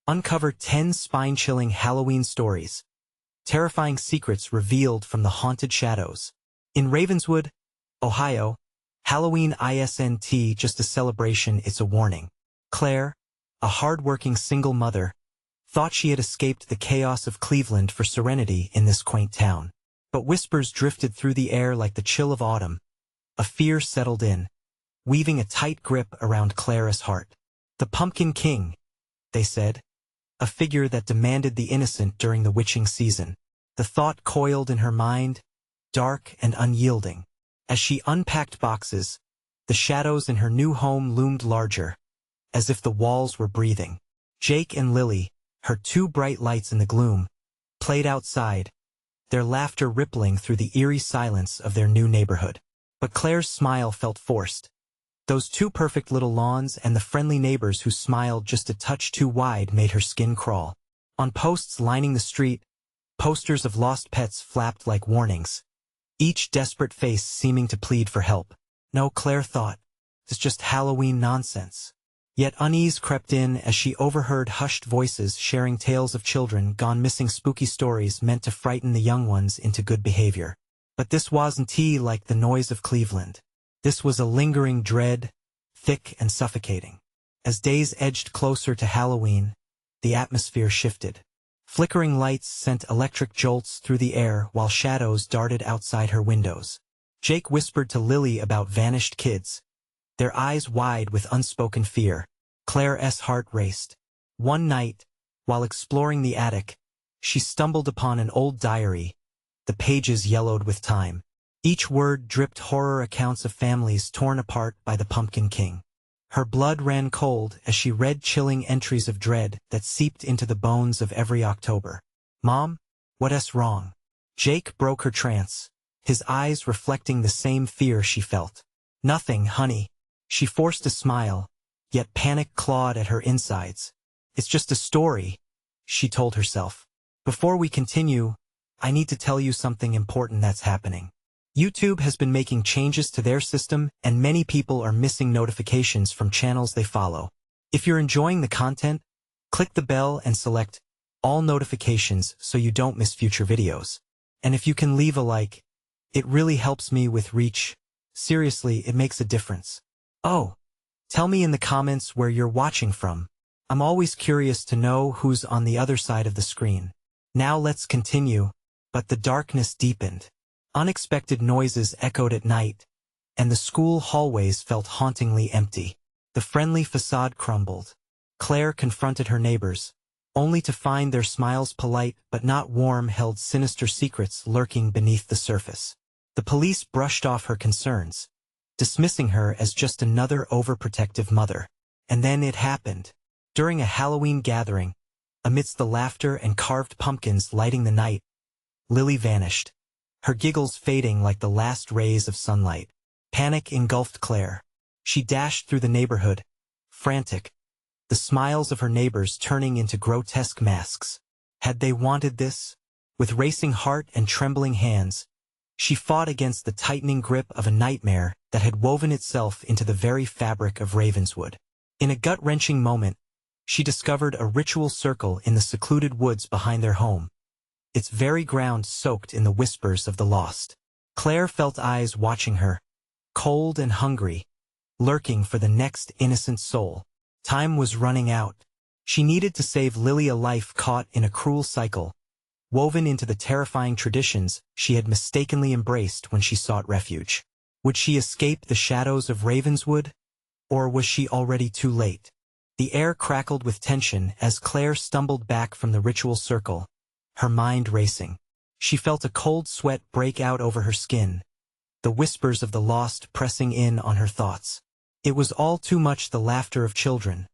Uncover 10 spine-chilling Halloween stories. Terrifying secrets revealed from the haunted shadows. In Ravenswood, Ohio, Halloween isn't just a celebration, it's a warning. Claire, a hard-working single mother, thought she had escaped the chaos of Cleveland for serenity in this quaint town. But whispers drifted through the air like the chill of autumn. A fear settled in, weaving a tight grip around Clara's heart. The Pumpkin King, they said, a figure that demanded the innocent during the witching season. The thought coiled in her mind, dark and unyielding. As she unpacked boxes, the shadows in her new home loomed larger, as if the walls were breathing. Jake and Lily, her two bright lights in the gloom, played outside, their laughter rippling through the eerie silence of their new neighborhood. But Claire's smile felt forced. Those two perfect little lawns and the friendly neighbors who smiled just a touch too wide made her skin crawl. On posts lining the street, posters of lost pets flapped like warnings, each desperate face seeming to plead for help. No, Claire thought, it's just Halloween nonsense. Yet unease crept in as she overheard hushed voices sharing tales of children gone missing, spooky stories meant to frighten the young ones into good behavior. But this wasn't like the noise of Cleveland. This was a lingering dread, thick and suffocating. As days edged closer to Halloween, the atmosphere shifted. Flickering lights sent electric jolts through the air while shadows darted outside her windows. Jake whispered to Lily about vanished kids, their eyes wide with unspoken fear. Claire's heart raced. One night, while exploring the attic, she stumbled upon an old diary, the pages yellowed with time. Each word dripped horror accounts of families torn apart by the Pumpkin King. Her blood ran cold as she read chilling entries of dread that seeped into the bones of every October. "Mom, what's wrong?" Jake broke her trance, his eyes reflecting the same fear she felt. "Nothing, honey." She forced a smile, yet panic clawed at her insides. "It's just a story," she told herself. "Before we continue, I need to tell you something important that's happening. YouTube has been making changes to their system, and many people are missing notifications from channels they follow. If you're enjoying the content, click the bell and select all notifications so you don't miss future videos. And if you can leave a like, it really helps me with reach. Seriously, it makes a difference. Oh, tell me in the comments where you're watching from. I'm always curious to know who's on the other side of the screen. Now let's continue. But the darkness deepened. Unexpected noises echoed at night, and the school hallways felt hauntingly empty. The friendly facade crumbled. Claire confronted her neighbors, only to find their smiles polite but not warm held sinister secrets lurking beneath the surface. The police brushed off her concerns, dismissing her as just another overprotective mother. And then it happened. During a Halloween gathering, amidst the laughter and carved pumpkins lighting the night, Lily vanished, her giggles fading like the last rays of sunlight. Panic engulfed Claire. She dashed through the neighborhood, frantic, the smiles of her neighbors turning into grotesque masks. Had they wanted this? With racing heart and trembling hands, she fought against the tightening grip of a nightmare that had woven itself into the very fabric of Ravenswood. In a gut-wrenching moment, she discovered a ritual circle in the secluded woods behind their home, its very ground soaked in the whispers of the lost. Claire felt eyes watching her, cold and hungry, lurking for the next innocent soul. Time was running out. She needed to save Lily, a life caught in a cruel cycle, woven into the terrifying traditions she had mistakenly embraced when she sought refuge. Would she escape the shadows of Ravenswood, or was she already too late? The air crackled with tension as Claire stumbled back from the ritual circle, her mind racing. She felt a cold sweat break out over her skin, the whispers of the lost pressing in on her thoughts. It was all too much. The laughter of children,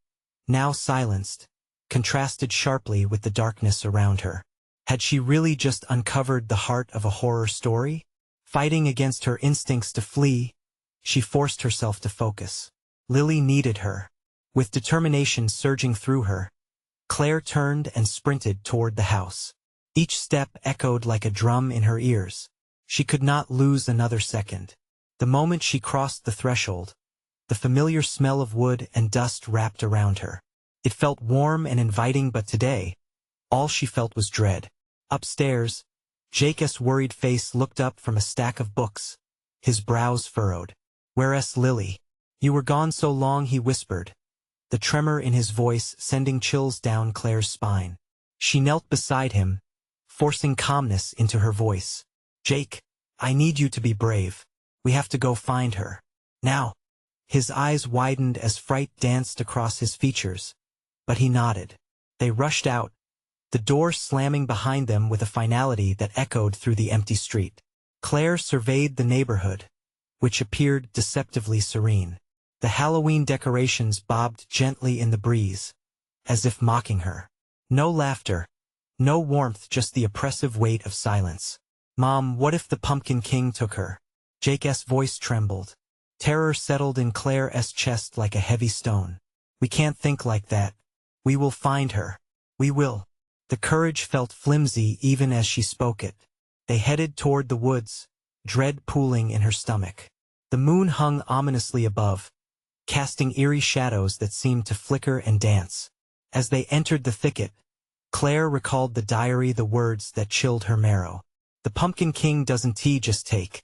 now silenced, contrasted sharply with the darkness around her. Had she really just uncovered the heart of a horror story? Fighting against her instincts to flee, she forced herself to focus. Lily needed her. With determination surging through her, Claire turned and sprinted toward the house. Each step echoed like a drum in her ears. She could not lose another second. The moment she crossed the threshold, the familiar smell of wood and dust wrapped around her. It felt warm and inviting, but today, all she felt was dread. Upstairs, Jake's worried face looked up from a stack of books, his brows furrowed. "Where's Lily? You were gone so long," he whispered, the tremor in his voice sending chills down Claire's spine. She knelt beside him, forcing calmness into her voice. "Jake, I need you to be brave. We have to go find her. Now." His eyes widened as fright danced across his features, but he nodded. They rushed out, the door slamming behind them with a finality that echoed through the empty street. Claire surveyed the neighborhood, which appeared deceptively serene. The Halloween decorations bobbed gently in the breeze, as if mocking her. No laughter, no warmth, just the oppressive weight of silence. "Mom, what if the Pumpkin King took her?" Jake's voice trembled. Terror settled in Claire's chest like a heavy stone. "We can't think like that. We will find her. We will." The courage felt flimsy even as she spoke it. They headed toward the woods, dread pooling in her stomach. The moon hung ominously above, casting eerie shadows that seemed to flicker and dance. As they entered the thicket, Claire recalled the diary, the words that chilled her marrow. "The Pumpkin King doesn't just take.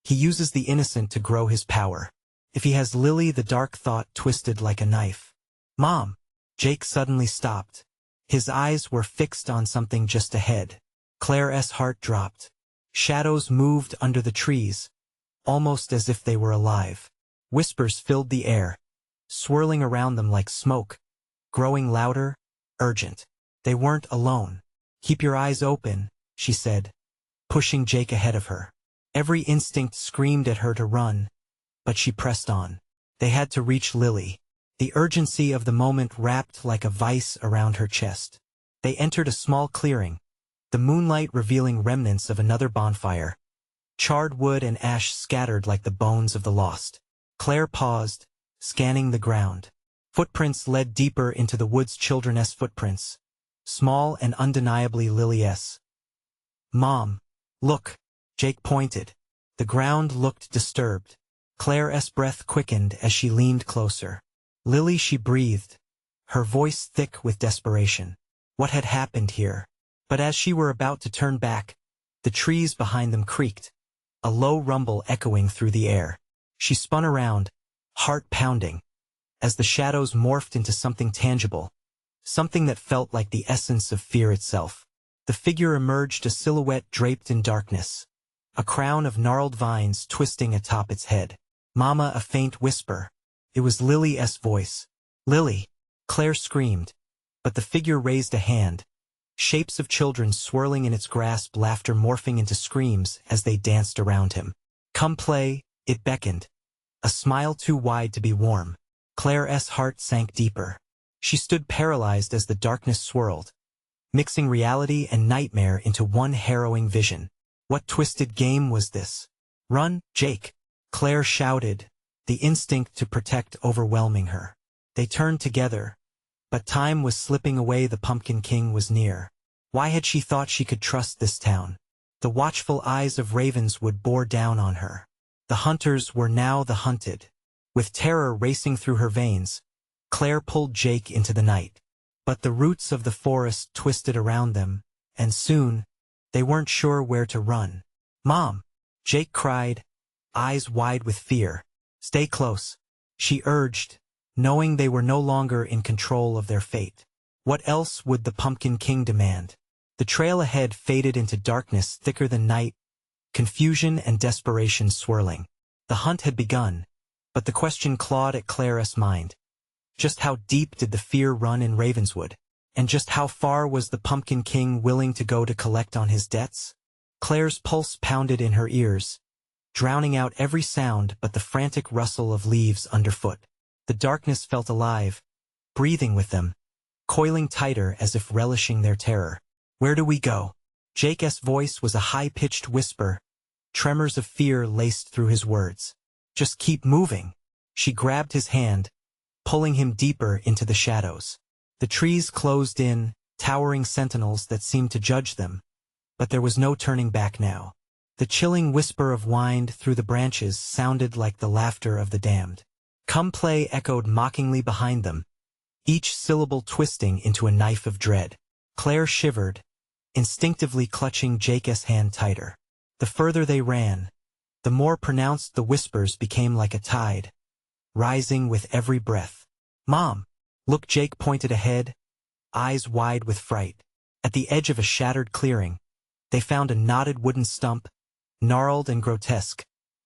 He uses the innocent to grow his power. If he has Lily," the dark thought twisted like a knife. "Mom!" Jake suddenly stopped. His eyes were fixed on something just ahead. Claire's heart dropped. Shadows moved under the trees, almost as if they were alive. Whispers filled the air, swirling around them like smoke, growing louder, urgent. They weren't alone. "Keep your eyes open," she said, pushing Jake ahead of her. Every instinct screamed at her to run, but she pressed on. They had to reach Lily. The urgency of the moment wrapped like a vice around her chest. They entered a small clearing, the moonlight revealing remnants of another bonfire. Charred wood and ash scattered like the bones of the lost. Claire paused, scanning the ground. Footprints led deeper into the woods, children's footprints, small and undeniably Lily's. "Mom, look," Jake pointed. The ground looked disturbed. Claire's breath quickened as she leaned closer. "Lily," she breathed, her voice thick with desperation. What had happened here? But as she were about to turn back, the trees behind them creaked, a low rumble echoing through the air. She spun around, heart pounding, as the shadows morphed into something tangible, something that felt like the essence of fear itself. The figure emerged, a silhouette draped in darkness, a crown of gnarled vines twisting atop its head. "Mama," a faint whisper. It was Lily's voice. "Lily!" Claire screamed, but the figure raised a hand, shapes of children swirling in its grasp, laughter morphing into screams as they danced around him. "Come play," it beckoned, a smile too wide to be warm. Claire's heart sank deeper. She stood paralyzed as the darkness swirled, mixing reality and nightmare into one harrowing vision. What twisted game was this? "Run, Jake!" Claire shouted, the instinct to protect overwhelming her. They turned together, but time was slipping away. The Pumpkin King was near. Why had she thought she could trust this town? The watchful eyes of Ravenswood bore down on her. The hunters were now the hunted. With terror racing through her veins, Claire pulled Jake into the night. But the roots of the forest twisted around them, and soon, they weren't sure where to run. "Mom!" Jake cried, eyes wide with fear. "Stay close," she urged, knowing they were no longer in control of their fate. What else would the Pumpkin King demand? The trail ahead faded into darkness thicker than night, confusion and desperation swirling. The hunt had begun, but the question clawed at Claire's mind. Just how deep did the fear run in Ravenswood? And just how far was the Pumpkin King willing to go to collect on his debts? Claire's pulse pounded in her ears, drowning out every sound but the frantic rustle of leaves underfoot. The darkness felt alive, breathing with them, coiling tighter as if relishing their terror. "Where do we go?" Jake's voice was a high-pitched whisper, tremors of fear laced through his words. "Just keep moving." She grabbed his hand, pulling him deeper into the shadows. The trees closed in, towering sentinels that seemed to judge them, but there was no turning back now. The chilling whisper of wind through the branches sounded like the laughter of the damned. "Come play," echoed mockingly behind them, each syllable twisting into a knife of dread. Claire shivered, instinctively clutching Jake's hand tighter. The further they ran, the more pronounced the whispers became like a tide, rising with every breath. "Mom!" Look, Jake pointed ahead, eyes wide with fright. At the edge of a shattered clearing, they found a knotted wooden stump, gnarled and grotesque,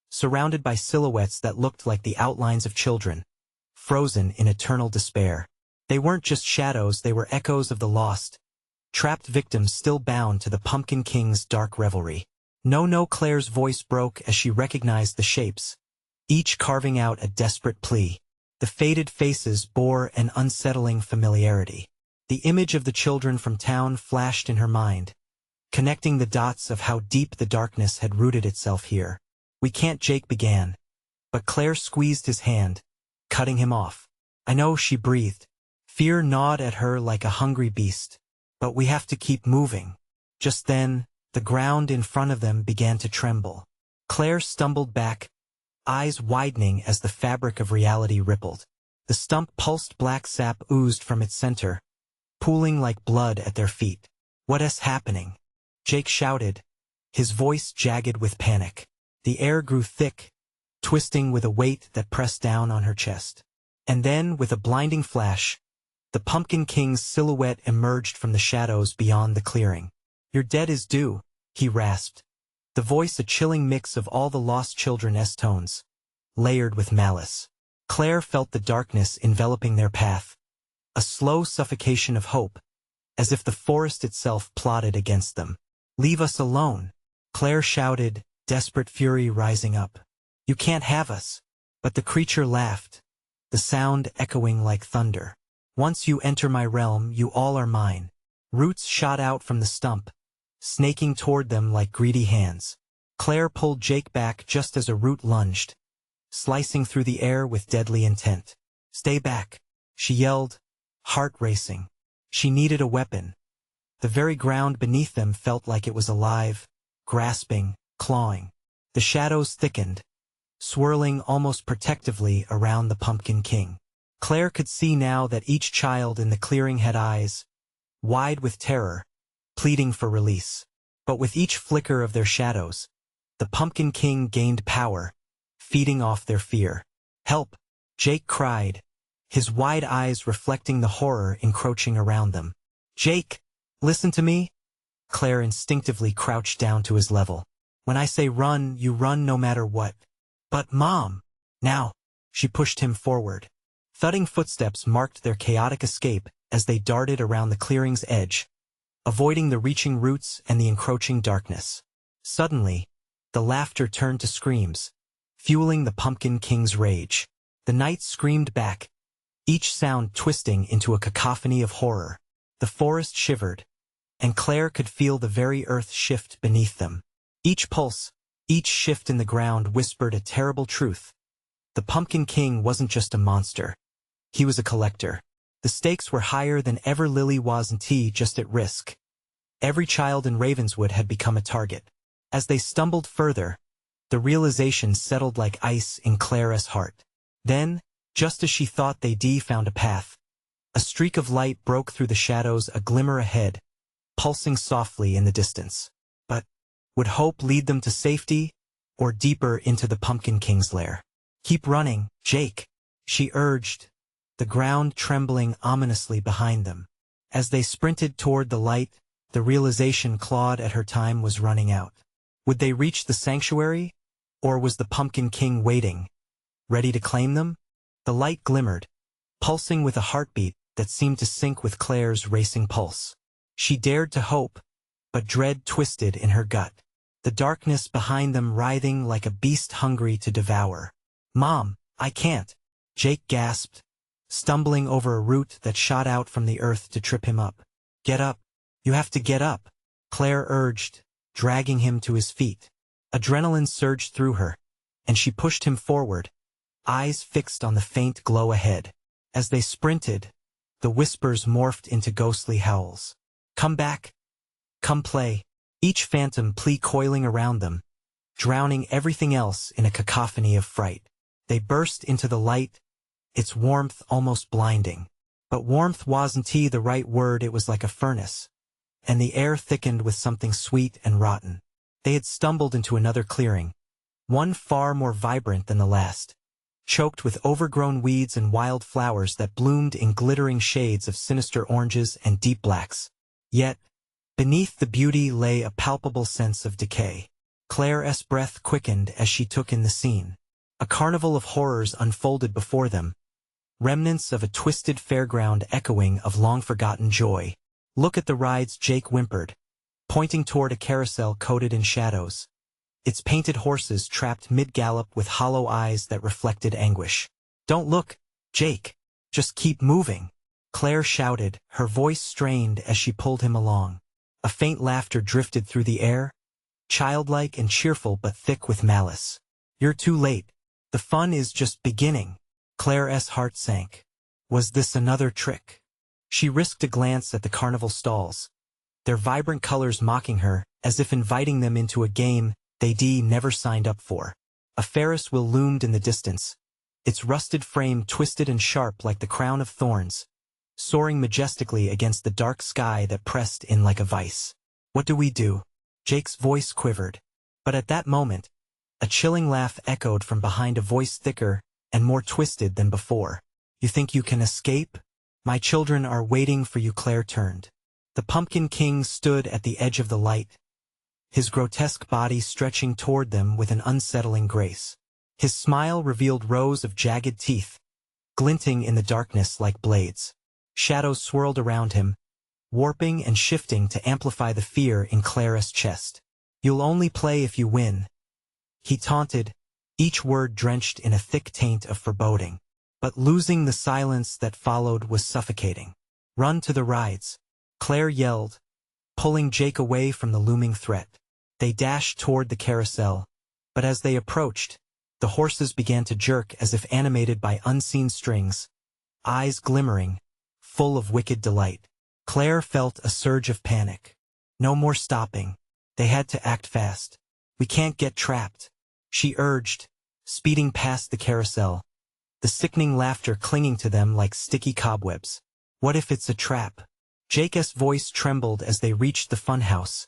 surrounded by silhouettes that looked like the outlines of children, frozen in eternal despair. They weren't just shadows, they were echoes of the lost, trapped victims still bound to the Pumpkin King's dark revelry. No, Claire's voice broke as she recognized the shapes, each carving out a desperate plea. The faded faces bore an unsettling familiarity. The image of the children from town flashed in her mind, connecting the dots of how deep the darkness had rooted itself here. "We can't," Jake began, but Claire squeezed his hand, cutting him off. "I know," she breathed. Fear gnawed at her like a hungry beast. "But we have to keep moving." Just then, the ground in front of them began to tremble. Claire stumbled back, eyes widening as the fabric of reality rippled. The stump pulsed, black sap oozed from its center, pooling like blood at their feet. "What's happening?" Jake shouted, his voice jagged with panic. The air grew thick, twisting with a weight that pressed down on her chest. And then, with a blinding flash, the Pumpkin King's silhouette emerged from the shadows beyond the clearing. "Your dead is due," he rasped, the voice a chilling mix of all the lost children's tones, layered with malice. Claire felt the darkness enveloping their path, a slow suffocation of hope, as if the forest itself plotted against them. "Leave us alone," Claire shouted, desperate fury rising up. "You can't have us." But the creature laughed, the sound echoing like thunder. "Once you enter my realm, you all are mine." Roots shot out from the stump, snaking toward them like greedy hands. Claire pulled Jake back just as a root lunged, slicing through the air with deadly intent. "Stay back," she yelled, heart racing. She needed a weapon. The very ground beneath them felt like it was alive, grasping, clawing. The shadows thickened, swirling almost protectively around the Pumpkin King. Claire could see now that each child in the clearing had eyes, wide with terror, pleading for release. But with each flicker of their shadows, the Pumpkin King gained power, feeding off their fear. "Help!" Jake cried, his wide eyes reflecting the horror encroaching around them. "Jake, listen to me." Claire instinctively crouched down to his level. "When I say run, you run no matter what." "But Mom!" "Now!" She pushed him forward. Thudding footsteps marked their chaotic escape as they darted around the clearing's edge, avoiding the reaching roots and the encroaching darkness. Suddenly, the laughter turned to screams, fueling the Pumpkin King's rage. The knights screamed back, each sound twisting into a cacophony of horror. The forest shivered, and Claire could feel the very earth shift beneath them. Each pulse, each shift in the ground whispered a terrible truth. The Pumpkin King wasn't just a monster. He was a collector. The stakes were higher than ever. Lily wasn't just at risk. Every child in Ravenswood had become a target. As they stumbled further, the realization settled like ice in Clara's heart. Then, just as she thought they'd found a path, a streak of light broke through the shadows, a glimmer ahead, pulsing softly in the distance. But would hope lead them to safety, or deeper into the Pumpkin King's lair? "Keep running, Jake," she urged, the ground trembling ominously behind them. As they sprinted toward the light, the realization clawed at her time was running out. Would they reach the sanctuary, or was the Pumpkin King waiting, ready to claim them? The light glimmered, pulsing with a heartbeat that seemed to sync with Claire's racing pulse. She dared to hope, but dread twisted in her gut, the darkness behind them writhing like a beast hungry to devour. "Mom, I can't," Jake gasped, stumbling over a root that shot out from the earth to trip him up. "Get up. You have to get up," Claire urged, dragging him to his feet. Adrenaline surged through her, and she pushed him forward, eyes fixed on the faint glow ahead. As they sprinted, the whispers morphed into ghostly howls. "Come back. Come play." Each phantom plea coiling around them, drowning everything else in a cacophony of fright. They burst into the light, its warmth almost blinding. But warmth wasn't the right word, it was like a furnace, and the air thickened with something sweet and rotten. They had stumbled into another clearing, one far more vibrant than the last, choked with overgrown weeds and wild flowers that bloomed in glittering shades of sinister oranges and deep blacks. Yet, beneath the beauty lay a palpable sense of decay. Claire's breath quickened as she took in the scene. A carnival of horrors unfolded before them, remnants of a twisted fairground echoing of long-forgotten joy. "Look at the rides," Jake whimpered, pointing toward a carousel coated in shadows, its painted horses trapped mid-gallop with hollow eyes that reflected anguish. "Don't look, Jake. Just keep moving," Claire shouted, her voice strained as she pulled him along. A faint laughter drifted through the air, childlike and cheerful but thick with malice. "You're too late. The fun is just beginning." Claire's heart sank. Was this another trick? She risked a glance at the carnival stalls, their vibrant colors mocking her, as if inviting them into a game they'd never signed up for. A Ferris wheel loomed in the distance, its rusted frame twisted and sharp like the crown of thorns, soaring majestically against the dark sky that pressed in like a vice. "What do we do?" Jake's voice quivered. But at that moment, a chilling laugh echoed from behind a voice thicker and more twisted than before. "You think you can escape? My children are waiting for you." Claire turned. The Pumpkin King stood at the edge of the light, his grotesque body stretching toward them with an unsettling grace. His smile revealed rows of jagged teeth, glinting in the darkness like blades. Shadows swirled around him, warping and shifting to amplify the fear in Claire's chest. "You'll only play if you win," he taunted, each word drenched in a thick taint of foreboding. But losing the silence that followed was suffocating. "Run to the rides," Claire yelled, pulling Jake away from the looming threat. They dashed toward the carousel, but as they approached, the horses began to jerk as if animated by unseen strings, eyes glimmering, full of wicked delight. Claire felt a surge of panic. No more stopping. They had to act fast. "We can't get trapped," she urged, speeding past the carousel, the sickening laughter clinging to them like sticky cobwebs. "What if it's a trap?" Jake's voice trembled as they reached the funhouse,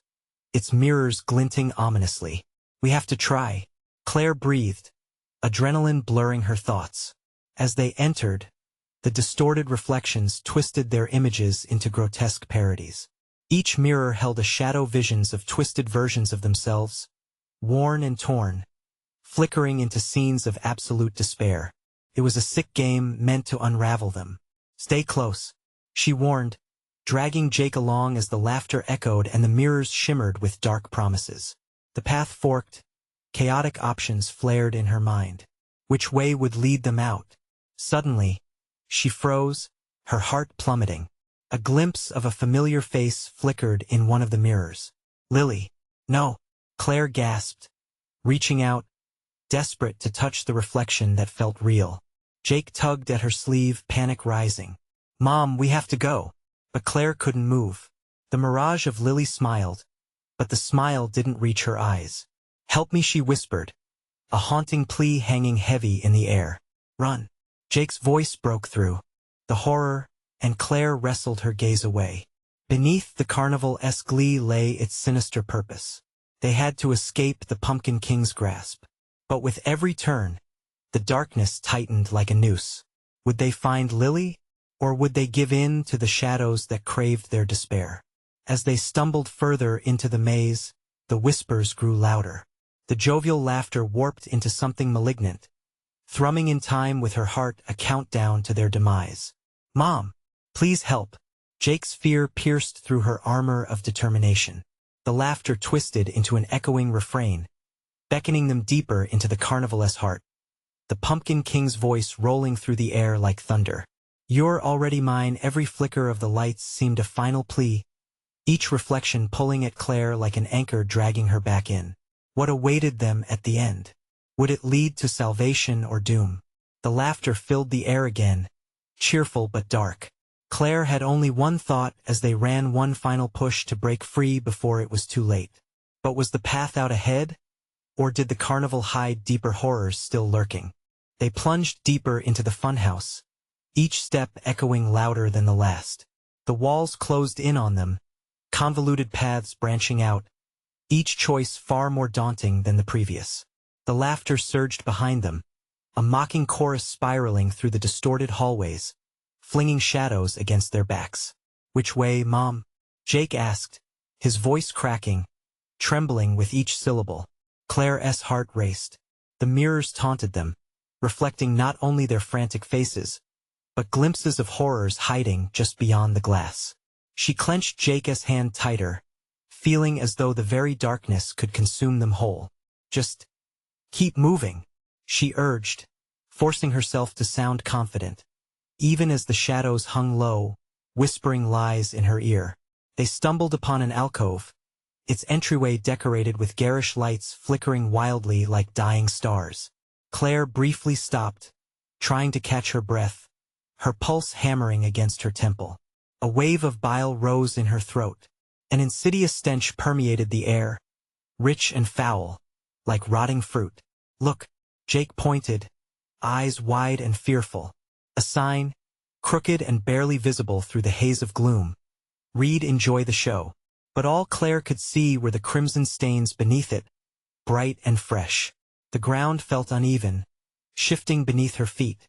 its mirrors glinting ominously. "We have to try," Claire breathed, adrenaline blurring her thoughts. As they entered, the distorted reflections twisted their images into grotesque parodies. Each mirror held a shadow visions of twisted versions of themselves, worn and torn, flickering into scenes of absolute despair. It was a sick game meant to unravel them. "Stay close," she warned, dragging Jake along as the laughter echoed and the mirrors shimmered with dark promises. The path forked, chaotic options flared in her mind. Which way would lead them out? Suddenly, she froze, her heart plummeting. A glimpse of a familiar face flickered in one of the mirrors. "Lily." "No," Claire gasped, reaching out, desperate to touch the reflection that felt real. Jake tugged at her sleeve, panic rising. "Mom, we have to go." But Claire couldn't move. The mirage of Lily smiled, but the smile didn't reach her eyes. "Help me," she whispered, a haunting plea hanging heavy in the air. "Run." Jake's voice broke through the horror, and Claire wrestled her gaze away. Beneath the carnival-esque glee lay its sinister purpose. They had to escape the Pumpkin King's grasp. But with every turn, the darkness tightened like a noose. Would they find Lily, or would they give in to the shadows that craved their despair? As they stumbled further into the maze, the whispers grew louder. The jovial laughter warped into something malignant, thrumming in time with her heart a countdown to their demise. "Mom, please help." Jake's fear pierced through her armor of determination. The laughter twisted into an echoing refrain, beckoning them deeper into the carnival's heart. The Pumpkin King's voice rolling through the air like thunder. "You're already mine." Every flicker of the lights seemed a final plea, each reflection pulling at Claire like an anchor dragging her back in. What awaited them at the end? Would it lead to salvation or doom? The laughter filled the air again, cheerful but dark. Claire had only one thought as they ran, one final push to break free before it was too late. But was the path out ahead? Or did the carnival hide deeper horrors still lurking? They plunged deeper into the funhouse, each step echoing louder than the last. The walls closed in on them, convoluted paths branching out, each choice far more daunting than the previous. The laughter surged behind them, a mocking chorus spiraling through the distorted hallways, flinging shadows against their backs. "Which way, Mom?" Jake asked, his voice cracking, trembling with each syllable. Claire's heart raced. The mirrors taunted them, reflecting not only their frantic faces, but glimpses of horrors hiding just beyond the glass. She clenched Jake's hand tighter, feeling as though the very darkness could consume them whole. "Just keep moving," she urged, forcing herself to sound confident, even as the shadows hung low, whispering lies in her ear. They stumbled upon an alcove, its entryway decorated with garish lights flickering wildly like dying stars. Claire briefly stopped, trying to catch her breath, her pulse hammering against her temple. A wave of bile rose in her throat. An insidious stench permeated the air, rich and foul, like rotting fruit. "Look," Jake pointed, eyes wide and fearful. A sign, crooked and barely visible through the haze of gloom. "Read, enjoy the show." But all Claire could see were the crimson stains beneath it, bright and fresh. The ground felt uneven, shifting beneath her feet.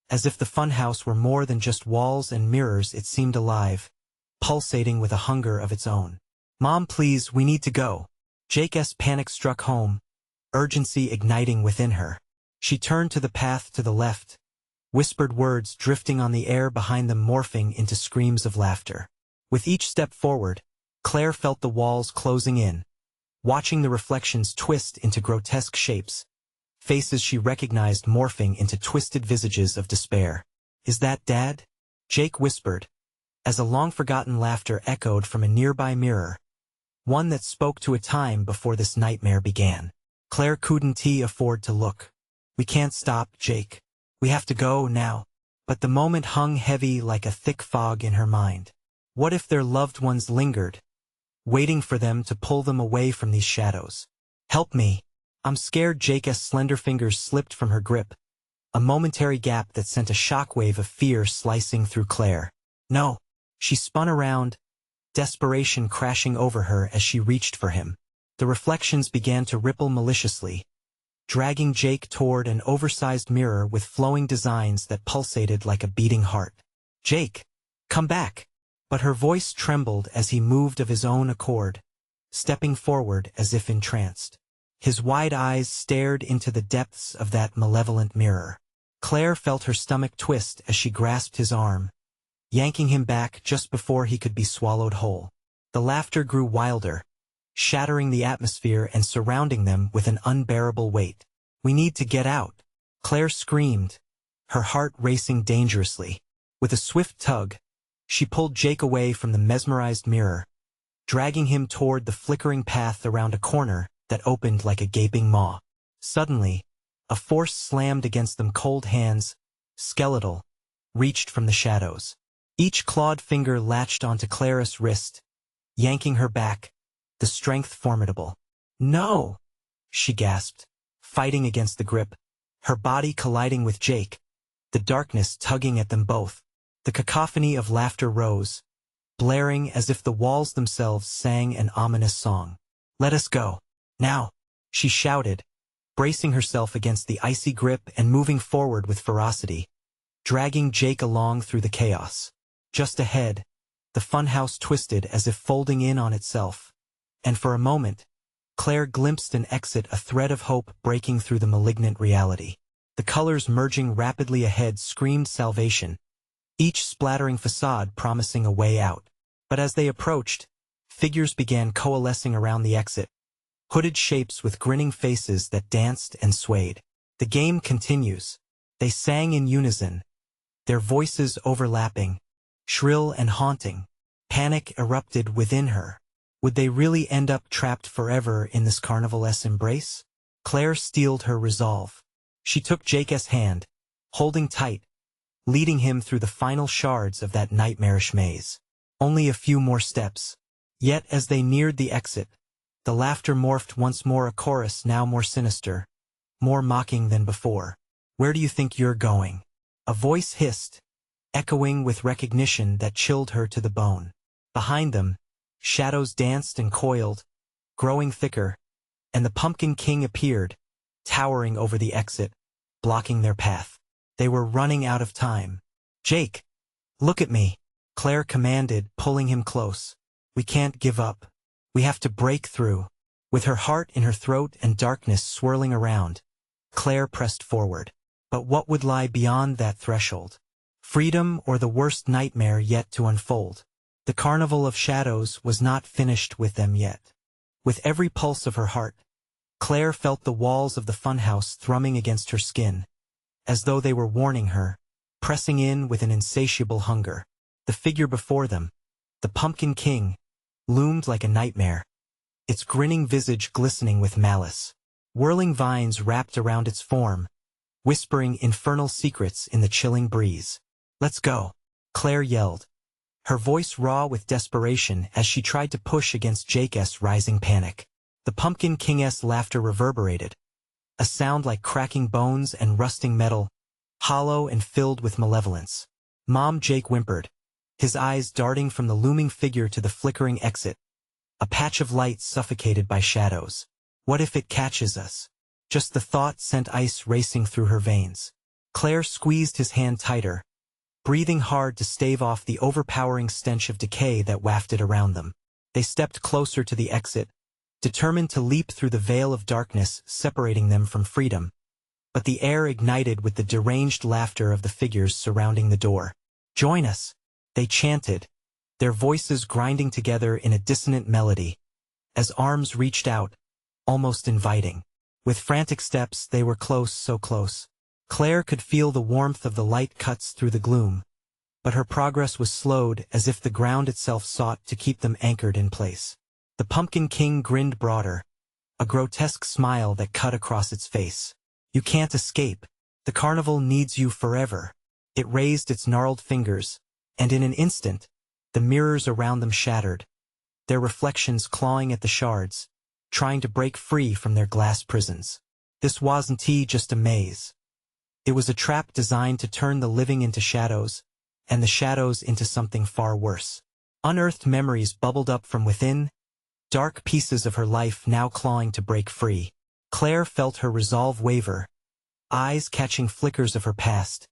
As if the funhouse were more than just walls and mirrors, it seemed alive, pulsating with a hunger of its own. "Mom, please, we need to go." Jake's panic struck home, urgency igniting within her. She turned to the path to the left, whispered words drifting on the air behind them, morphing into screams of laughter. With each step forward, Claire felt the walls closing in, watching the reflections twist into grotesque shapes, faces she recognized morphing into twisted visages of despair. "Is that Dad?" Jake whispered, as a long-forgotten laughter echoed from a nearby mirror, one that spoke to a time before this nightmare began. Claire couldn't afford to look. "We can't stop, Jake. We have to go now." But the moment hung heavy like a thick fog in her mind. What if their loved ones lingered, waiting for them to pull them away from these shadows? "Help me. I'm scared." Jake's slender fingers slipped from her grip, a momentary gap that sent a shockwave of fear slicing through Claire. "No." She spun around, desperation crashing over her as she reached for him. The reflections began to ripple maliciously, dragging Jake toward an oversized mirror with flowing designs that pulsated like a beating heart. "Jake, come back." But her voice trembled as he moved of his own accord, stepping forward as if entranced. His wide eyes stared into the depths of that malevolent mirror. Claire felt her stomach twist as she grasped his arm, yanking him back just before he could be swallowed whole. The laughter grew wilder, shattering the atmosphere and surrounding them with an unbearable weight. "We need to get out," Claire screamed, her heart racing dangerously. With a swift tug, she pulled Jake away from the mesmerized mirror, dragging him toward the flickering path around a corner that opened like a gaping maw. Suddenly, a force slammed against them. Cold hands, skeletal, reached from the shadows. Each clawed finger latched onto Claire's wrist, yanking her back, the strength formidable. "No!" she gasped, fighting against the grip, her body colliding with Jake, the darkness tugging at them both. The cacophony of laughter rose, blaring as if the walls themselves sang an ominous song. "Let us go. Now!" she shouted, bracing herself against the icy grip and moving forward with ferocity, dragging Jake along through the chaos. Just ahead, the funhouse twisted as if folding in on itself, and for a moment, Claire glimpsed an exit, a thread of hope breaking through the malignant reality. The colors merging rapidly ahead screamed salvation, each splattering facade promising a way out. But as they approached, figures began coalescing around the exit, hooded shapes with grinning faces that danced and swayed. "The game continues," they sang in unison, their voices overlapping, shrill and haunting. Panic erupted within her. Would they really end up trapped forever in this carnival's embrace? Claire steeled her resolve. She took Jake's hand, holding tight, leading him through the final shards of that nightmarish maze. Only a few more steps. Yet as they neared the exit, the laughter morphed once more, a chorus now more sinister, more mocking than before. "Where do you think you're going?" a voice hissed, echoing with recognition that chilled her to the bone. Behind them, shadows danced and coiled, growing thicker, and the Pumpkin King appeared, towering over the exit, blocking their path. They were running out of time. "Jake, look at me," Claire commanded, pulling him close. "We can't give up. We have to break through." With her heart in her throat and darkness swirling around, Claire pressed forward. But what would lie beyond that threshold? Freedom or the worst nightmare yet to unfold? The carnival of shadows was not finished with them yet. With every pulse of her heart, Claire felt the walls of the funhouse thrumming against her skin, as though they were warning her, pressing in with an insatiable hunger. The figure before them, the Pumpkin King, loomed like a nightmare, its grinning visage glistening with malice. Whirling vines wrapped around its form, whispering infernal secrets in the chilling breeze. "Let's go," Claire yelled, her voice raw with desperation as she tried to push against Jake's rising panic. The Pumpkin King's laughter reverberated, a sound like cracking bones and rusting metal, hollow and filled with malevolence. Mom, Jake whimpered, his eyes darting from the looming figure to the flickering exit, a patch of light suffocated by shadows. "What if it catches us?" Just the thought sent ice racing through her veins. Claire squeezed his hand tighter, breathing hard to stave off the overpowering stench of decay that wafted around them. They stepped closer to the exit, determined to leap through the veil of darkness separating them from freedom. But the air ignited with the deranged laughter of the figures surrounding the door. "Join us," they chanted, their voices grinding together in a dissonant melody, as arms reached out, almost inviting. With frantic steps, they were close, so close. Claire could feel the warmth of the light cuts through the gloom, but her progress was slowed as if the ground itself sought to keep them anchored in place. The Pumpkin King grinned broader, a grotesque smile that cut across its face. "You can't escape. The carnival needs you forever." It raised its gnarled fingers, and in an instant, the mirrors around them shattered, their reflections clawing at the shards, trying to break free from their glass prisons. This wasn't just a maze. It was a trap designed to turn the living into shadows, and the shadows into something far worse. Unearthed memories bubbled up from within, dark pieces of her life now clawing to break free. Claire felt her resolve waver, eyes catching flickers of her past,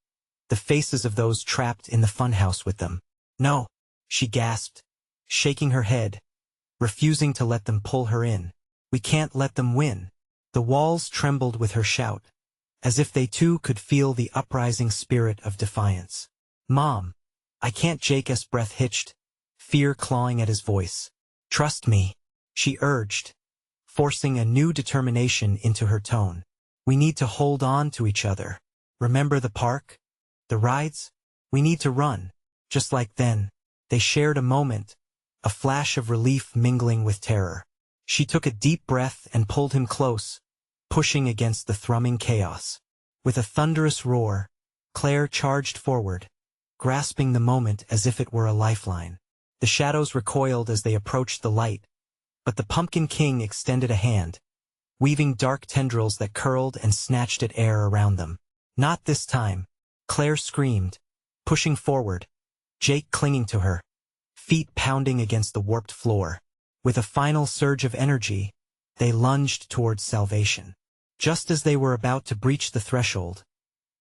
the faces of those trapped in the funhouse with them. "No," she gasped, shaking her head, refusing to let them pull her in. "We can't let them win." The walls trembled with her shout, as if they too could feel the uprising spirit of defiance. "Mom, I can't." Jake's breath hitched, fear clawing at his voice. "Trust me," she urged, forcing a new determination into her tone. "We need to hold on to each other. Remember the park? The rides? We need to run." Just like then, they shared a moment, a flash of relief mingling with terror. She took a deep breath and pulled him close, pushing against the thrumming chaos. With a thunderous roar, Claire charged forward, grasping the moment as if it were a lifeline. The shadows recoiled as they approached the light, but the Pumpkin King extended a hand, weaving dark tendrils that curled and snatched at air around them. "Not this time," Claire screamed, pushing forward, Jake clinging to her, feet pounding against the warped floor. With a final surge of energy, they lunged towards salvation. Just as they were about to breach the threshold,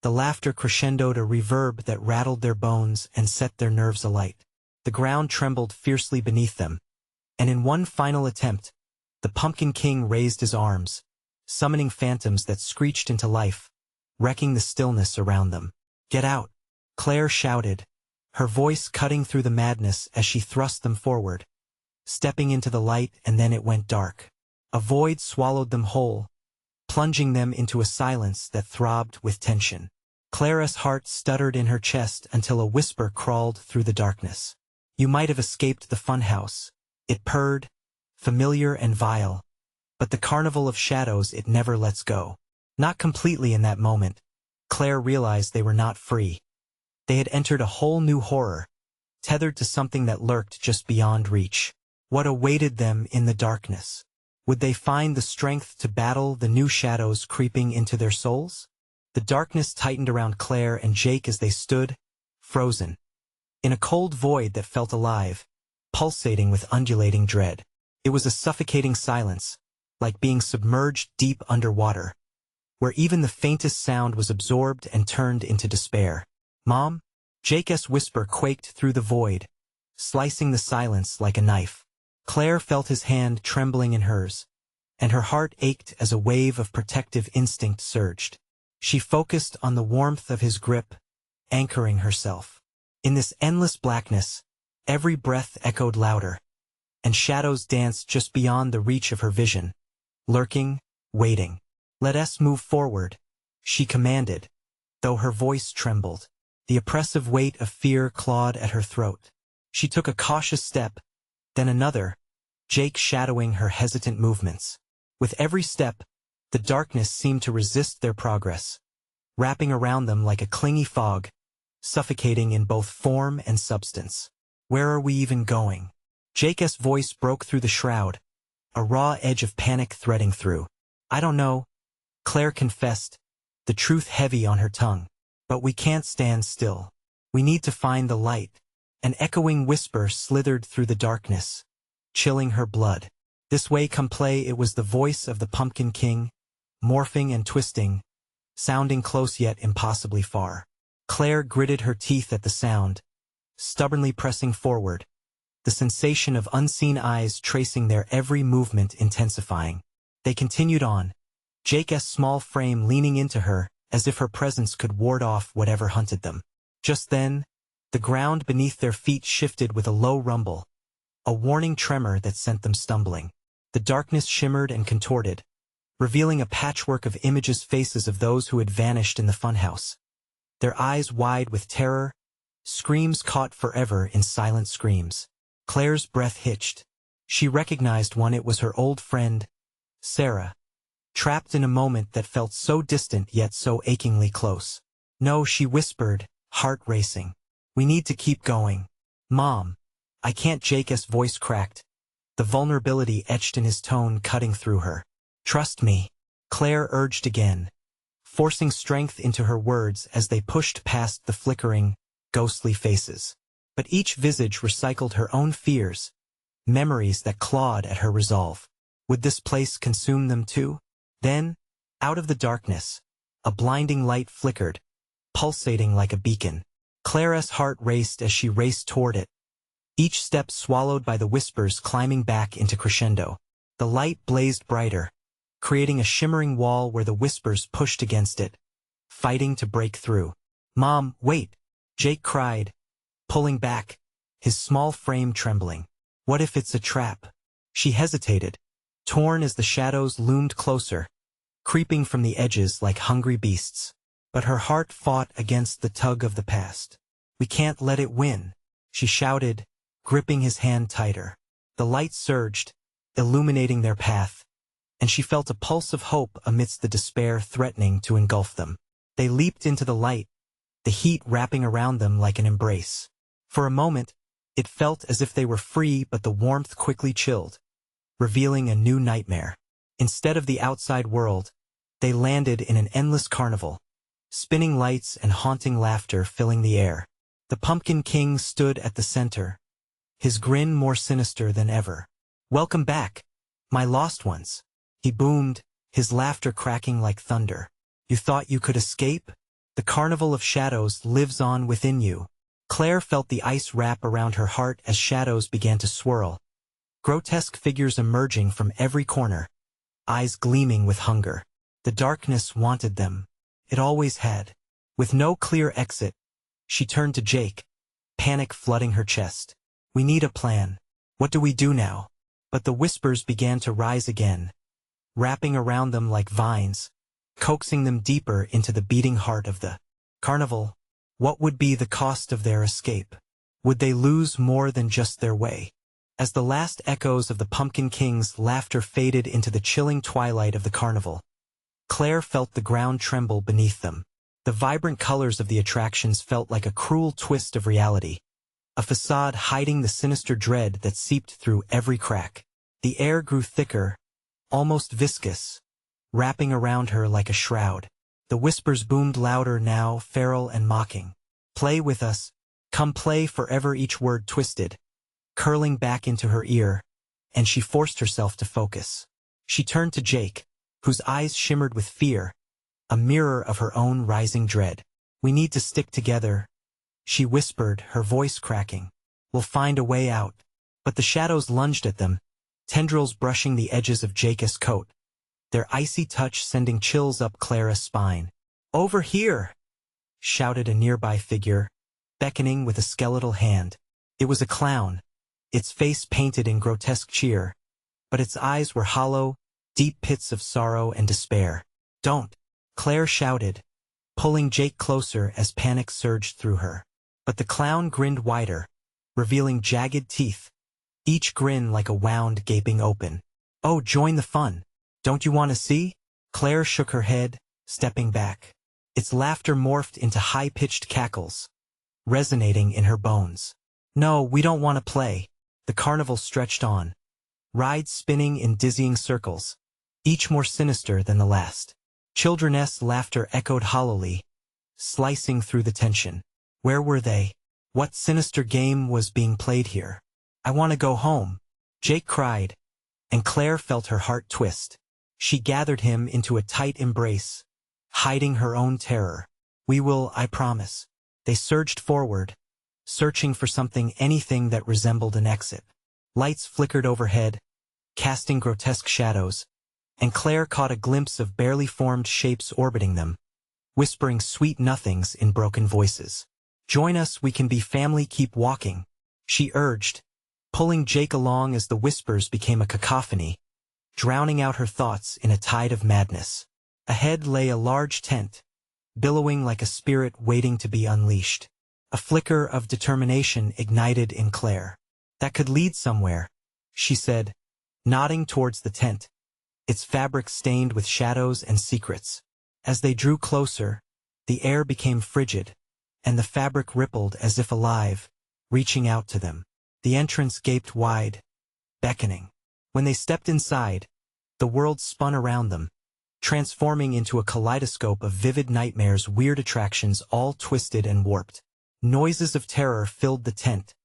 the laughter crescendoed a reverb that rattled their bones and set their nerves alight. The ground trembled fiercely beneath them, and in one final attempt, the Pumpkin King raised his arms, summoning phantoms that screeched into life, wrecking the stillness around them. "Get out," Claire shouted, her voice cutting through the madness as she thrust them forward, stepping into the light, and then it went dark. A void swallowed them whole, plunging them into a silence that throbbed with tension. Clara's heart stuttered in her chest until a whisper crawled through the darkness. "You might have escaped the funhouse," it purred, familiar and vile, "but the carnival of shadows, it never lets go." Not completely in that moment, Claire realized they were not free. They had entered a whole new horror, tethered to something that lurked just beyond reach. What awaited them in the darkness? Would they find the strength to battle the new shadows creeping into their souls? The darkness tightened around Claire and Jake as they stood, frozen. In a cold void that felt alive, pulsating with undulating dread. It was a suffocating silence, like being submerged deep underwater, where even the faintest sound was absorbed and turned into despair. "Mom?" Jake's whisper quaked through the void, slicing the silence like a knife. Claire felt his hand trembling in hers, and her heart ached as a wave of protective instinct surged. She focused on the warmth of his grip, anchoring herself. In this endless blackness, every breath echoed louder, and shadows danced just beyond the reach of her vision, lurking, waiting. "Let us move forward," she commanded, though her voice trembled. The oppressive weight of fear clawed at her throat. She took a cautious step, then another, Jake shadowing her hesitant movements. With every step, the darkness seemed to resist their progress, wrapping around them like a clingy fog, suffocating in both form and substance. "Where are we even going?" Jake's voice broke through the shroud, a raw edge of panic threading through. "I don't know," Claire confessed, the truth heavy on her tongue. "But we can't stand still. We need to find the light." An echoing whisper slithered through the darkness, chilling her blood. "This way, come play." It was the voice of the Pumpkin King, morphing and twisting, sounding close yet impossibly far. Claire gritted her teeth at the sound, stubbornly pressing forward, the sensation of unseen eyes tracing their every movement intensifying. They continued on, Jake's small frame leaning into her, as if her presence could ward off whatever hunted them. Just then, the ground beneath their feet shifted with a low rumble, a warning tremor that sent them stumbling. The darkness shimmered and contorted, revealing a patchwork of images, faces of those who had vanished in the funhouse. Their eyes wide with terror, screams caught forever in silent screams. Claire's breath hitched. She recognized one. It was her old friend, Sarah, trapped in a moment that felt so distant yet so achingly close. "No," she whispered, heart racing. "We need to keep going." "Mom, I can't." Jake's voice cracked, the vulnerability etched in his tone cutting through her. "Trust me," Claire urged again, forcing strength into her words as they pushed past the flickering, ghostly faces. But each visage recycled her own fears, memories that clawed at her resolve. Would this place consume them too? Then, out of the darkness, a blinding light flickered, pulsating like a beacon. Claire's heart raced as she raced toward it, each step swallowed by the whispers climbing back into crescendo. The light blazed brighter, creating a shimmering wall where the whispers pushed against it, fighting to break through. "Mom, wait!" Jake cried, pulling back, his small frame trembling. "What if it's a trap?" She hesitated, torn as the shadows loomed closer, creeping from the edges like hungry beasts. But her heart fought against the tug of the past. "We can't let it win," she shouted, gripping his hand tighter. The light surged, illuminating their path, and she felt a pulse of hope amidst the despair threatening to engulf them. They leaped into the light, the heat wrapping around them like an embrace. For a moment, it felt as if they were free, but the warmth quickly chilled, revealing a new nightmare. Instead of the outside world, they landed in an endless carnival, spinning lights and haunting laughter filling the air. The Pumpkin King stood at the center, his grin more sinister than ever. "Welcome back, my lost ones," he boomed, his laughter cracking like thunder. "You thought you could escape? The carnival of shadows lives on within you." Claire felt the ice wrap around her heart as shadows began to swirl, grotesque figures emerging from every corner, eyes gleaming with hunger. The darkness wanted them. It always had. With no clear exit, she turned to Jake, panic flooding her chest. "We need a plan. What do we do now?" But the whispers began to rise again, wrapping around them like vines, coaxing them deeper into the beating heart of the carnival. What would be the cost of their escape? Would they lose more than just their way? As the last echoes of the Pumpkin King's laughter faded into the chilling twilight of the carnival, Claire felt the ground tremble beneath them. The vibrant colors of the attractions felt like a cruel twist of reality, a facade hiding the sinister dread that seeped through every crack. The air grew thicker, almost viscous, wrapping around her like a shroud. The whispers boomed louder now, feral and mocking. "Play with us," Come play forever, each word twisted, curling back into her ear, and she forced herself to focus. She turned to Jake, whose eyes shimmered with fear, a mirror of her own rising dread. We need to stick together, she whispered, her voice cracking. We'll find a way out. But the shadows lunged at them, tendrils brushing the edges of Jake's coat, their icy touch sending chills up Clara's spine. Over here! Shouted a nearby figure, beckoning with a skeletal hand. It was a clown, its face painted in grotesque cheer, but its eyes were hollow, deep pits of sorrow and despair. Don't! Claire shouted, pulling Jake closer as panic surged through her. But the clown grinned wider, revealing jagged teeth, each grin like a wound gaping open. Oh, join the fun. Don't you want to see? Claire shook her head, stepping back. Its laughter morphed into high-pitched cackles, resonating in her bones. No, we don't want to play. The carnival stretched on, rides spinning in dizzying circles, each more sinister than the last. Children's laughter echoed hollowly, slicing through the tension. Where were they? What sinister game was being played here? I want to go home, Jake cried, and Claire felt her heart twist. She gathered him into a tight embrace, hiding her own terror. We will, I promise. They surged forward, searching for something, anything that resembled an exit. Lights flickered overhead, casting grotesque shadows, and Claire caught a glimpse of barely formed shapes orbiting them, whispering sweet nothings in broken voices. Join us, we can be family, keep walking, she urged, pulling Jake along as the whispers became a cacophony, drowning out her thoughts in a tide of madness. Ahead lay a large tent, billowing like a spirit waiting to be unleashed. A flicker of determination ignited in Claire. That could lead somewhere, she said, nodding towards the tent, its fabric stained with shadows and secrets. As they drew closer, the air became frigid, and the fabric rippled as if alive, reaching out to them. The entrance gaped wide, beckoning. When they stepped inside, the world spun around them, transforming into a kaleidoscope of vivid nightmares, weird attractions all twisted and warped. Noises of terror filled the tent,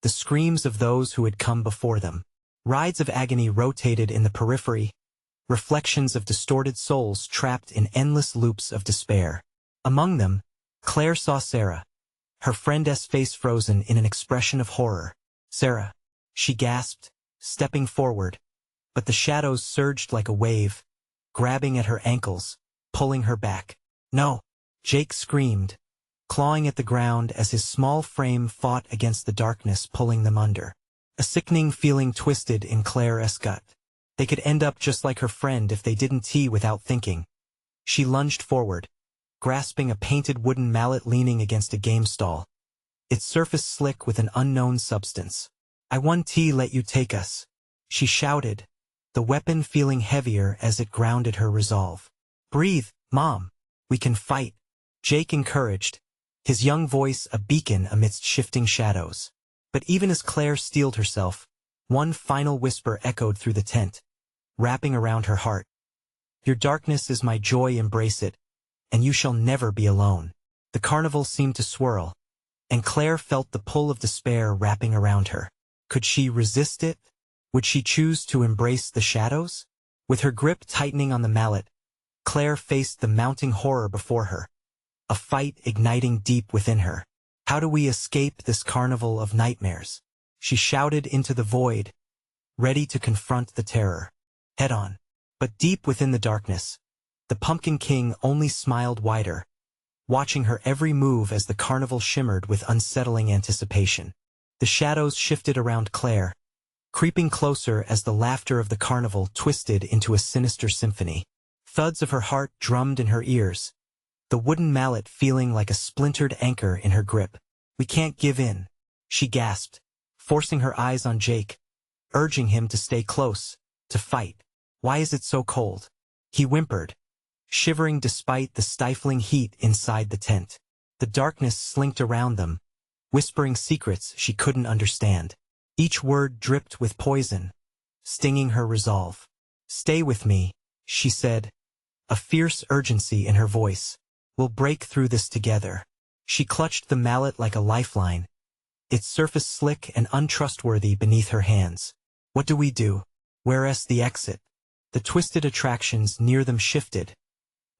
the screams of those who had come before them. Rides of agony rotated in the periphery, reflections of distorted souls trapped in endless loops of despair. Among them, Claire saw Sarah, her friend's face frozen in an expression of horror. Sarah, she gasped, stepping forward, but the shadows surged like a wave, grabbing at her ankles, pulling her back. No! Jake screamed, clawing at the ground as his small frame fought against the darkness pulling them under. A sickening feeling twisted in Claire's gut. They could end up just like her friend if they didn't tee without thinking. She lunged forward, grasping a painted wooden mallet leaning against a game stall, its surface slick with an unknown substance. I won, let you take us, she shouted, the weapon feeling heavier as it grounded her resolve. Breathe, Mom. We can fight, Jake encouraged, his young voice a beacon amidst shifting shadows. But even as Claire steeled herself, one final whisper echoed through the tent, wrapping around her heart. Your darkness is my joy, embrace it, and you shall never be alone. The carnival seemed to swirl, and Claire felt the pull of despair wrapping around her. Could she resist it? Would she choose to embrace the shadows? With her grip tightening on the mallet, Claire faced the mounting horror before her, a fight igniting deep within her. How do we escape this carnival of nightmares? She shouted into the void, ready to confront the terror, head on. But deep within the darkness, the Pumpkin King only smiled wider, watching her every move as the carnival shimmered with unsettling anticipation. The shadows shifted around Claire, creeping closer as the laughter of the carnival twisted into a sinister symphony. Thuds of her heart drummed in her ears, the wooden mallet feeling like a splintered anchor in her grip. We can't give in, she gasped, forcing her eyes on Jake, urging him to stay close, to fight. Why is it so cold? He whimpered, shivering despite the stifling heat inside the tent. The darkness slinked around them, whispering secrets she couldn't understand. Each word dripped with poison, stinging her resolve. Stay with me, she said, a fierce urgency in her voice. We'll break through this together. She clutched the mallet like a lifeline, its surface slick and untrustworthy beneath her hands. What do we do? Where's the exit? The twisted attractions near them shifted,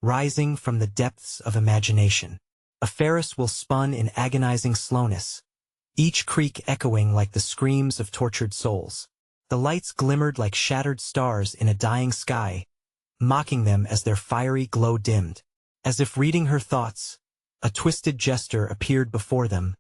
rising from the depths of imagination. A Ferris wheel spun in agonizing slowness, each creak echoing like the screams of tortured souls. The lights glimmered like shattered stars in a dying sky, mocking them as their fiery glow dimmed. As if reading her thoughts, a twisted jester appeared before them,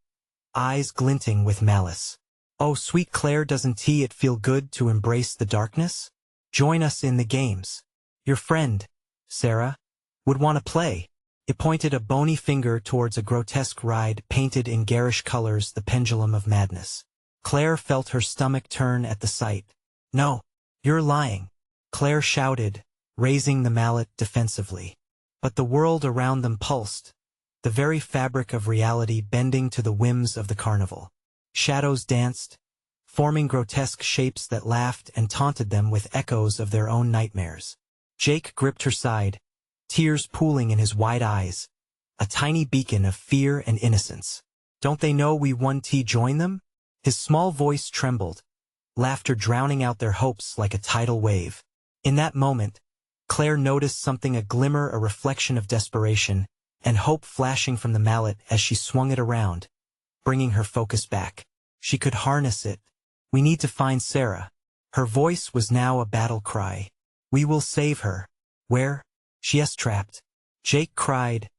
eyes glinting with malice. Oh, sweet Claire, doesn't it feel good to embrace the darkness? Join us in the games. Your friend, Sarah, would want to play. It pointed a bony finger towards a grotesque ride painted in garish colors, the pendulum of madness. Claire felt her stomach turn at the sight. No, you're lying, Claire shouted, raising the mallet defensively. But the world around them pulsed, the very fabric of reality bending to the whims of the carnival. Shadows danced, forming grotesque shapes that laughed and taunted them with echoes of their own nightmares. Jake gripped her side, tears pooling in his wide eyes, a tiny beacon of fear and innocence. Don't they know we want to join them? His small voice trembled, laughter drowning out their hopes like a tidal wave. In that moment, Claire noticed something, a glimmer, a reflection of desperation, and hope flashing from the mallet as she swung it around, bringing her focus back. She could harness it. We need to find Sarah. Her voice was now a battle cry. We will save her. Where? She is trapped. Jake cried,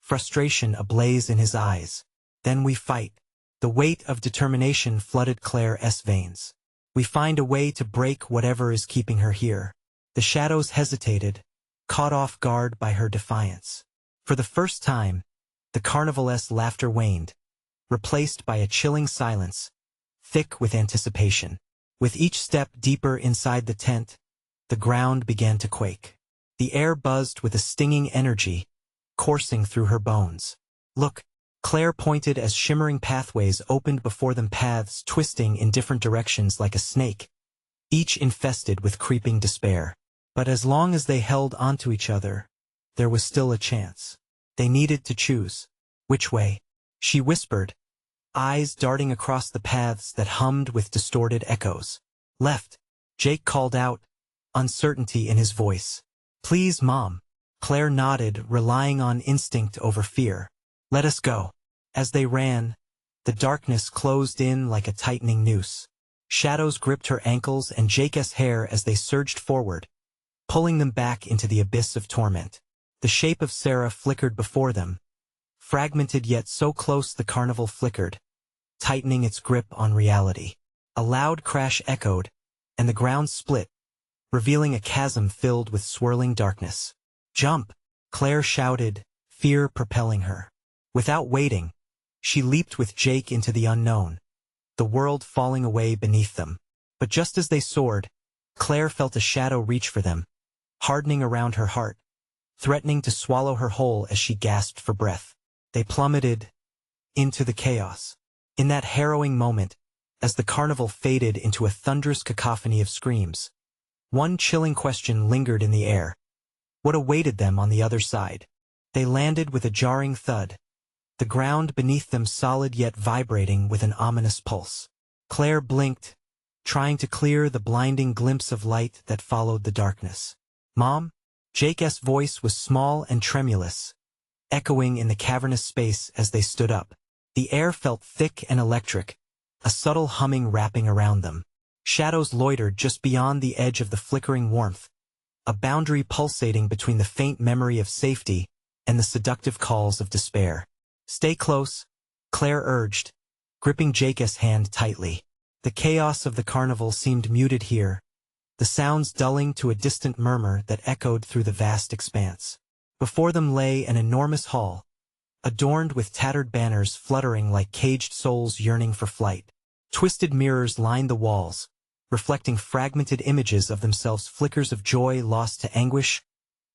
frustration ablaze in his eyes. Then we fight. The weight of determination flooded Claire's veins. We find a way to break whatever is keeping her here. The shadows hesitated, caught off guard by her defiance. For the first time, the carnival's laughter waned, replaced by a chilling silence, thick with anticipation. With each step deeper inside the tent, the ground began to quake. The air buzzed with a stinging energy, coursing through her bones. Look, Claire pointed as shimmering pathways opened before them, paths twisting in different directions like a snake, each infested with creeping despair. But as long as they held onto each other, there was still a chance. They needed to choose. Which way? She whispered, eyes darting across the paths that hummed with distorted echoes. Left, Jake called out, uncertainty in his voice. Please, Mom. Claire nodded, relying on instinct over fear. Let us go. As they ran, the darkness closed in like a tightening noose. Shadows gripped her ankles and Jake's hair as they surged forward, pulling them back into the abyss of torment. The shape of Sarah flickered before them, fragmented yet so close the carnival flickered, tightening its grip on reality. A loud crash echoed, and the ground split, revealing a chasm filled with swirling darkness. Jump! Claire shouted, fear propelling her. Without waiting, she leaped with Jake into the unknown, the world falling away beneath them. But just as they soared, Claire felt a shadow reach for them, hardening around her heart, threatening to swallow her whole as she gasped for breath. They plummeted into the chaos. In that harrowing moment, as the carnival faded into a thunderous cacophony of screams, one chilling question lingered in the air. What awaited them on the other side? They landed with a jarring thud, the ground beneath them solid yet vibrating with an ominous pulse. Claire blinked, trying to clear the blinding glimpse of light that followed the darkness. Mom? Jake's voice was small and tremulous, echoing in the cavernous space as they stood up. The air felt thick and electric, a subtle humming wrapping around them. Shadows loitered just beyond the edge of the flickering warmth, a boundary pulsating between the faint memory of safety and the seductive calls of despair. Stay close, Claire urged, gripping Jake's hand tightly. The chaos of the carnival seemed muted here, the sounds dulling to a distant murmur that echoed through the vast expanse. Before them lay an enormous hall, adorned with tattered banners fluttering like caged souls yearning for flight. Twisted mirrors lined the walls, reflecting fragmented images of themselves, flickers of joy lost to anguish,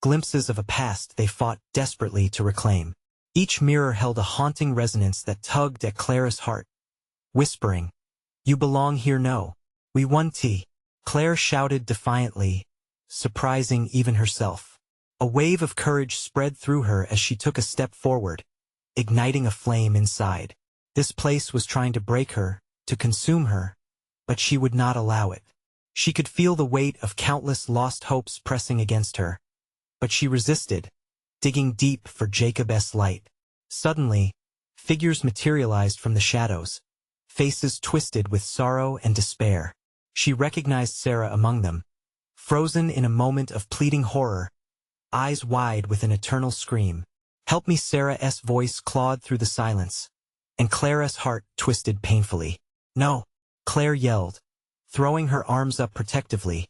glimpses of a past they fought desperately to reclaim. Each mirror held a haunting resonance that tugged at Claire's heart, whispering, "You belong here, no. We want tea." Claire shouted defiantly, surprising even herself. A wave of courage spread through her as she took a step forward, igniting a flame inside. This place was trying to break her, to consume her, but she would not allow it. She could feel the weight of countless lost hopes pressing against her, but she resisted, digging deep for Jacob's light. Suddenly, figures materialized from the shadows, faces twisted with sorrow and despair. She recognized Sarah among them, frozen in a moment of pleading horror, eyes wide with an eternal scream. "Help me!" Sarah's voice clawed through the silence, and Clara's heart twisted painfully. "No!" Claire yelled, throwing her arms up protectively,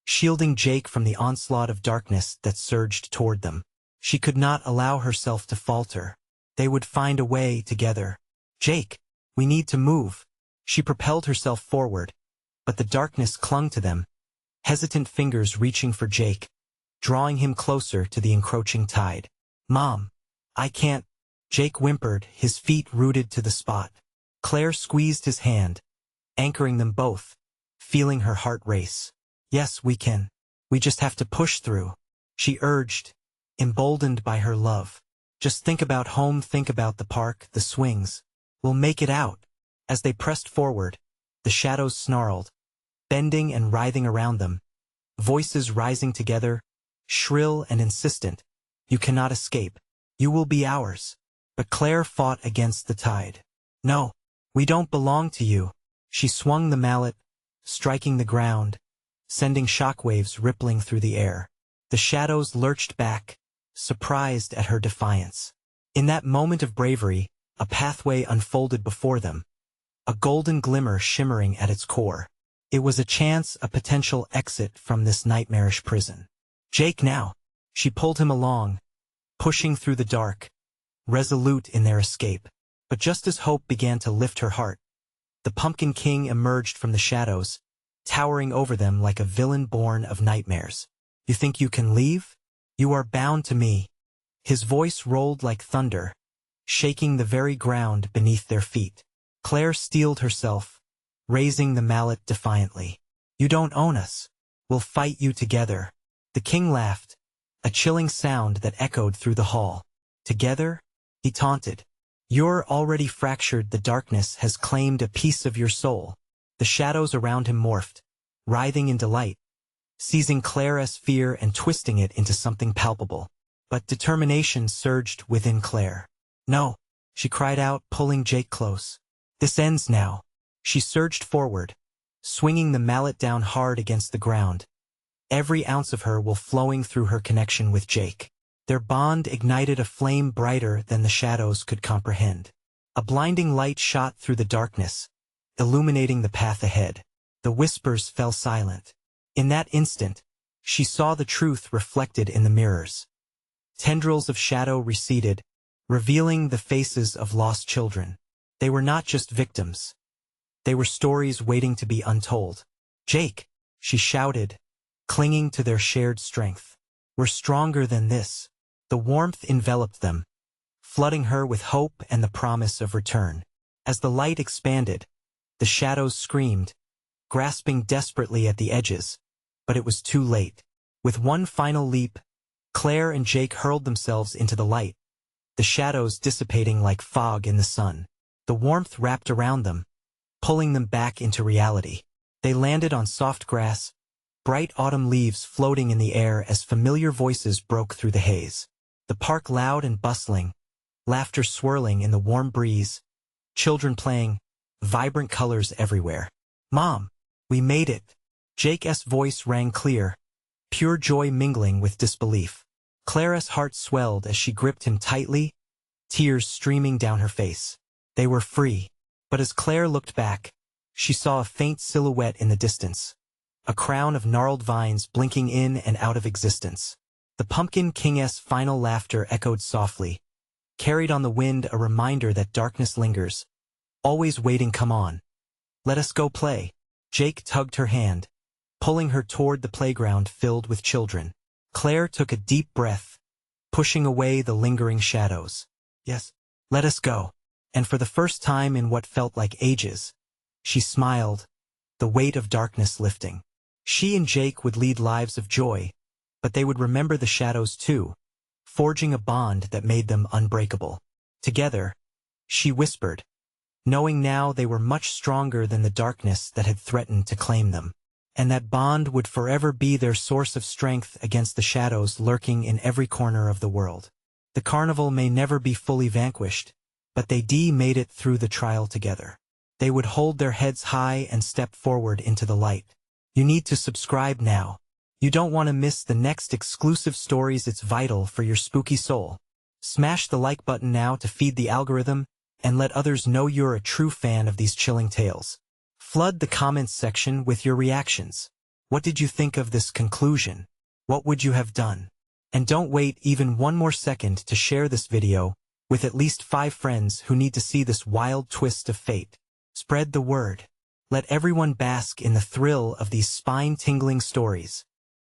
shielding Jake from the onslaught of darkness that surged toward them. She could not allow herself to falter. They would find a way together. "Jake, we need to move." She propelled herself forward, but the darkness clung to them, hesitant fingers reaching for Jake, drawing him closer to the encroaching tide. "Mom, I can't," Jake whimpered, his feet rooted to the spot. Claire squeezed his hand, anchoring them both, feeling her heart race. "Yes, we can. We just have to push through," she urged, emboldened by her love. "Just think about home, think about the park, the swings. We'll make it out." As they pressed forward, the shadows snarled, bending and writhing around them, voices rising together, shrill and insistent. "You cannot escape. You will be ours." But Claire fought against the tide. "No, we don't belong to you." She swung the mallet, striking the ground, sending shockwaves rippling through the air. The shadows lurched back, surprised at her defiance. In that moment of bravery, a pathway unfolded before them, a golden glimmer shimmering at its core. It was a chance, a potential exit from this nightmarish prison. "Jake, now!" She pulled him along, pushing through the dark, resolute in their escape. But just as hope began to lift her heart, the Pumpkin King emerged from the shadows, towering over them like a villain born of nightmares. "You think you can leave? You are bound to me." His voice rolled like thunder, shaking the very ground beneath their feet. Claire steeled herself, raising the mallet defiantly. "You don't own us. We'll fight you together." The king laughed, a chilling sound that echoed through the hall. "Together?" he taunted. "You're already fractured. The darkness has claimed a piece of your soul." The shadows around him morphed, writhing in delight, seizing Claire's fear and twisting it into something palpable. But determination surged within Claire. "No," she cried out, pulling Jake close. "This ends now." She surged forward, swinging the mallet down hard against the ground, every ounce of her will flowing through her connection with Jake. Their bond ignited a flame brighter than the shadows could comprehend. A blinding light shot through the darkness, illuminating the path ahead. The whispers fell silent. In that instant, she saw the truth reflected in the mirrors. Tendrils of shadow receded, revealing the faces of lost children. They were not just victims. They were stories waiting to be untold. "Jake," she shouted, clinging to their shared strength. "We're stronger than this." The warmth enveloped them, flooding her with hope and the promise of return. As the light expanded, the shadows screamed, grasping desperately at the edges, but it was too late. With one final leap, Claire and Jake hurled themselves into the light, the shadows dissipating like fog in the sun. The warmth wrapped around them, pulling them back into reality. They landed on soft grass, bright autumn leaves floating in the air as familiar voices broke through the haze. The park loud and bustling, laughter swirling in the warm breeze, children playing, vibrant colors everywhere. "Mom, we made it." Jake's voice rang clear, pure joy mingling with disbelief. Clara's heart swelled as she gripped him tightly, tears streaming down her face. They were free. But as Claire looked back, she saw a faint silhouette in the distance, a crown of gnarled vines blinking in and out of existence. The Pumpkin King's final laughter echoed softly, carried on the wind a reminder that darkness lingers, always waiting. "Come on. Let us go play." Jake tugged her hand, pulling her toward the playground filled with children. Claire took a deep breath, pushing away the lingering shadows. "Yes, let us go." And for the first time in what felt like ages, she smiled, the weight of darkness lifting. She and Jake would lead lives of joy, but they would remember the shadows too, forging a bond that made them unbreakable. Together, she whispered, knowing now they were much stronger than the darkness that had threatened to claim them, and that bond would forever be their source of strength against the shadows lurking in every corner of the world. The carnival may never be fully vanquished, but they made it through the trial together. They would hold their heads high and step forward into the light. You need to subscribe now. You don't want to miss the next exclusive stories. It's vital for your spooky soul. Smash the like button now to feed the algorithm and let others know you're a true fan of these chilling tales. Flood the comments section with your reactions. What did you think of this conclusion? What would you have done? And don't wait even one more second to share this video with at least 5 friends who need to see this wild twist of fate. Spread the word. Let everyone bask in the thrill of these spine-tingling stories.